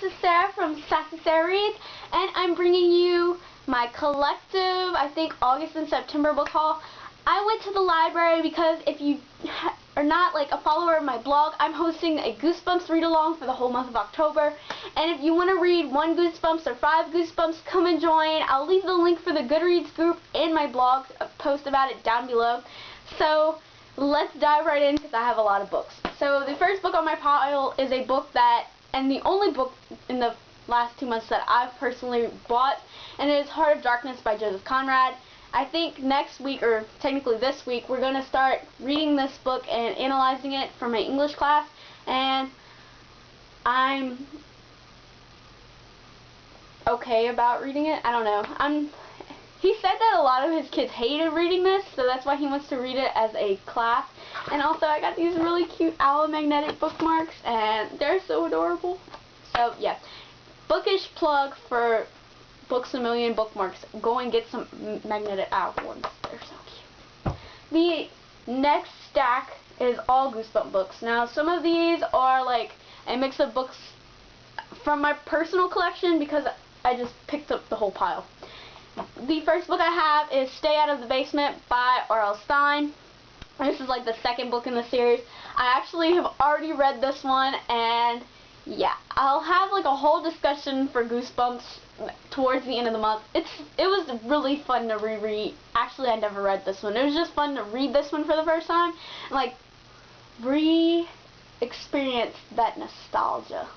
this is Sarah from Sassy Sarah Reads, and I'm bringing you my collective, I think, August and September book haul. I went to the library because if you are not like a follower of my blog, I'm hosting a Goosebumps read-along for the whole month of October. And if you want to read 1 Goosebumps or 5 Goosebumps, come and join. I'll leave the link for the Goodreads group in my blog, post about it down below. So let's dive right in because I have a lot of books. So the first book on my pile is a book that, and the only book in the last 2 months that I've personally bought, and it is Heart of Darkness by Joseph Conrad. I think next week, or technically this week, we're going to start reading this book and analyzing it for my English class, and I'm okay about reading it. I don't know. He said that a lot of his kids hated reading this, so that's why he wants to read it as a class. And also, I got these really cute owl magnetic bookmarks, and they're so adorable. So, yeah. Bookish plug for Books A Million bookmarks. Go and get some magnetic owl ones. They're so cute. The next stack is all Goosebumps books. Now, some of these are like a mix of books from my personal collection because I just picked up the whole pile. The first book I have is Stay Out of the Basement by R.L. Stine. This is like the second book in the series. I actually have already read this one, and yeah, I'll have like a whole discussion for Goosebumps towards the end of the month. It was really fun to reread. Actually, I never read this one. It was just fun to read this one for the first time and like re-experience that nostalgia.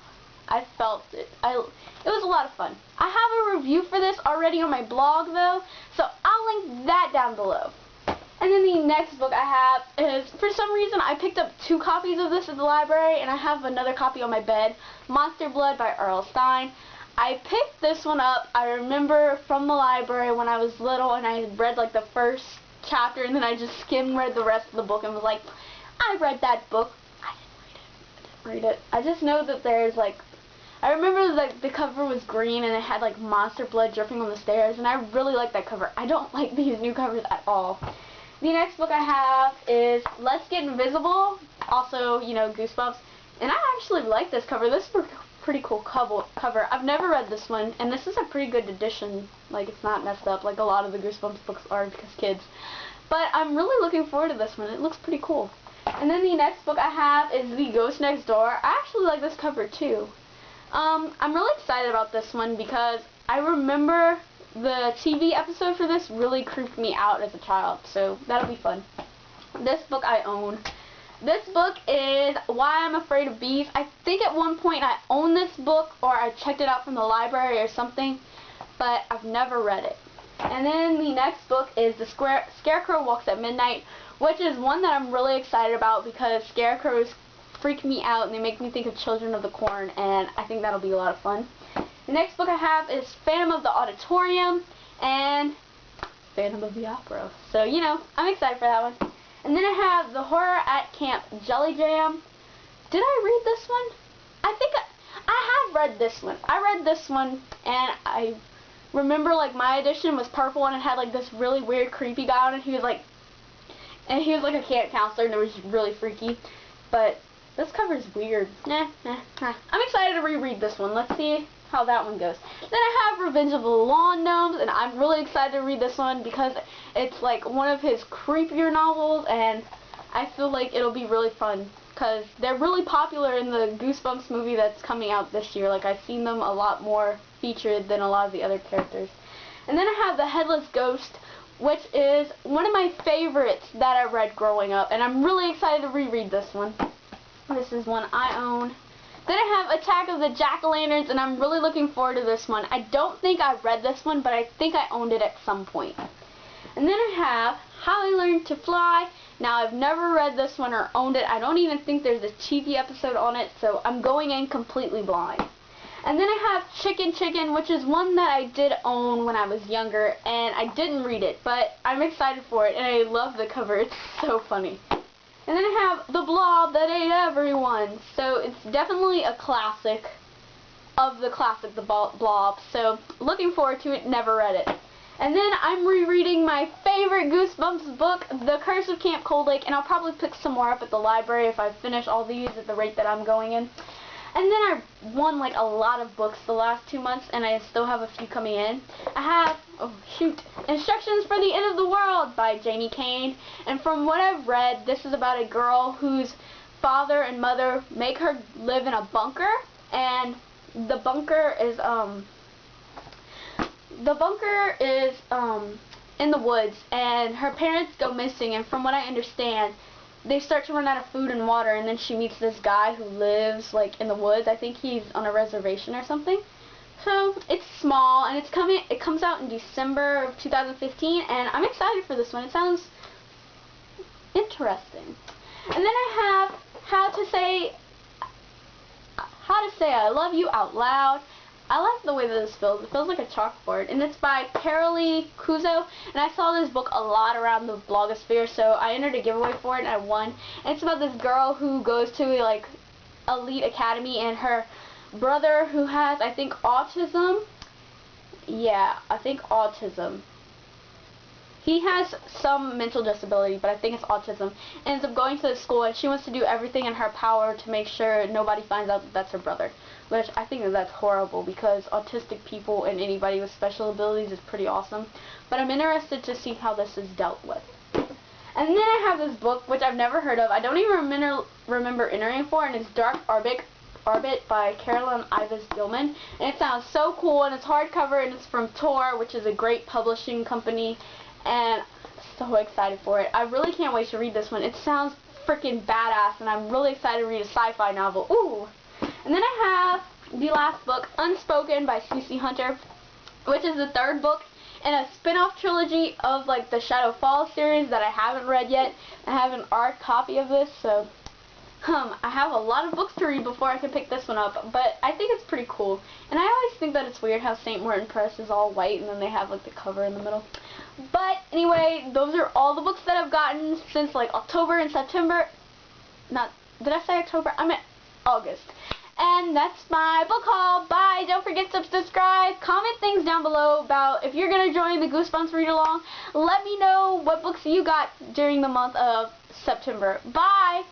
I felt it. It was a lot of fun. I have a review for this already on my blog though, so I'll link that down below. And then the next book I have is, for some reason, I picked up 2 copies of this at the library, and I have another copy on my bed, Monster Blood by R.L. Stine. I picked this one up, I remember, from the library when I was little, and I read like the first chapter, and then I just read the rest of the book and was like, I read that book. I didn't read it. I just know that there's like, I remember like the cover was green and it had like monster blood dripping on the stairs, and I really like that cover. I don't like these new covers at all. The next book I have is Let's Get Invisible, also, you know, Goosebumps, and I actually like this cover. This is a pretty cool cover. I've never read this one, and this is a pretty good edition. Like, it's not messed up like a lot of the Goosebumps books are because kids. But I'm really looking forward to this one. It looks pretty cool. And then the next book I have is The Ghost Next Door. I actually like this cover too. I'm really excited about this one because I remember the TV episode for this really creeped me out as a child, so that'll be fun. This book I own. This book is Why I'm Afraid of Bees. I think at one point I owned this book, or I checked it out from the library or something, but I've never read it. And then the next book is The Scarecrow Walks at Midnight, which is one that I'm really excited about because scarecrows freak me out and they make me think of Children of the Corn, and I think that'll be a lot of fun. The next book I have is Phantom of the Auditorium and Phantom of the Opera. So, you know, I'm excited for that one. And then I have The Horror at Camp Jelly Jam. Did I read this one? I think I have read this one. I read this one, and I remember like my edition was purple and it had like this really weird creepy guy on it. He was like a camp counselor, and it was really freaky. But this cover's weird. I'm excited to reread this one. Let's see how that one goes. Then I have Revenge of the Lawn Gnomes, and I'm really excited to read this one because it's like one of his creepier novels, and I feel like it'll be really fun because they're really popular in the Goosebumps movie that's coming out this year. Like, I've seen them a lot more featured than a lot of the other characters. And then I have The Headless Ghost, which is one of my favorites that I read growing up, and I'm really excited to reread this one. This is one I own. Then I have Attack of the Jack-o'-lanterns, and I'm really looking forward to this one. I don't think I read this one, but I think I owned it at some point. And then I have How I Learned to Fly. Now, I've never read this one or owned it. I don't even think there's a TV episode on it, so I'm going in completely blind. And then I have Chicken Chicken, which is one that I did own when I was younger, and I didn't read it, but I'm excited for it, and I love the cover. It's so funny. And then I have The Blob That Ate Everyone. So it's definitely a classic of the classic, The Blob. So looking forward to it, never read it. And then I'm rereading my favorite Goosebumps book, The Curse of Camp Cold Lake, and I'll probably pick some more up at the library if I finish all these at the rate that I'm going in. And then I won like a lot of books the last 2 months, and I still have a few coming in. I have, oh shoot, Instructions for the End of the World by Jamie Kane. And from what I've read, this is about a girl whose father and mother make her live in a bunker, and the bunker is in the woods, and her parents go missing, and from what I understand, they start to run out of food and water, and then she meets this guy who lives like in the woods. I think he's on a reservation or something. So it's small, and it comes out in December of 2015, and I'm excited for this one. It sounds interesting. And then I have how to say I love you out loud. I like the way that this feels. It feels like a chalkboard, and it's by Carolee Kuzo, and I saw this book a lot around the blogosphere, so I entered a giveaway for it, and I won. And it's about this girl who goes to like elite academy, and her brother, who has, I think, autism. Yeah, I think autism. He has some mental disability, but I think it's autism. Ends up going to the school, and she wants to do everything in her power to make sure nobody finds out that that's her brother. Which I think that's horrible, because autistic people and anybody with special abilities is pretty awesome. But I'm interested to see how this is dealt with. And then I have this book, which I've never heard of. I don't even remember entering for, and it's Dark Orbit by Carolyn Ives Gilman. And it sounds so cool, and it's hardcover, and it's from Tor, which is a great publishing company. And I'm so excited for it. I really can't wait to read this one. It sounds freaking badass, and I'm really excited to read a sci-fi novel. Ooh! And then I have the last book, Unspoken by C.C. Hunter, which is the third book in a spin-off trilogy of like the Shadow Falls series that I haven't read yet. I have an art copy of this, so I have a lot of books to read before I can pick this one up, but I think it's pretty cool. And I always think that it's weird how St. Martin Press is all white and then they have like the cover in the middle. But anyway, those are all the books that I've gotten since like October and September. Did I say October? I meant August. And that's my book haul. Bye. Don't forget to subscribe. Comment things down below about if you're going to join the Goosebumps read along. Let me know what books you got during the month of September. Bye.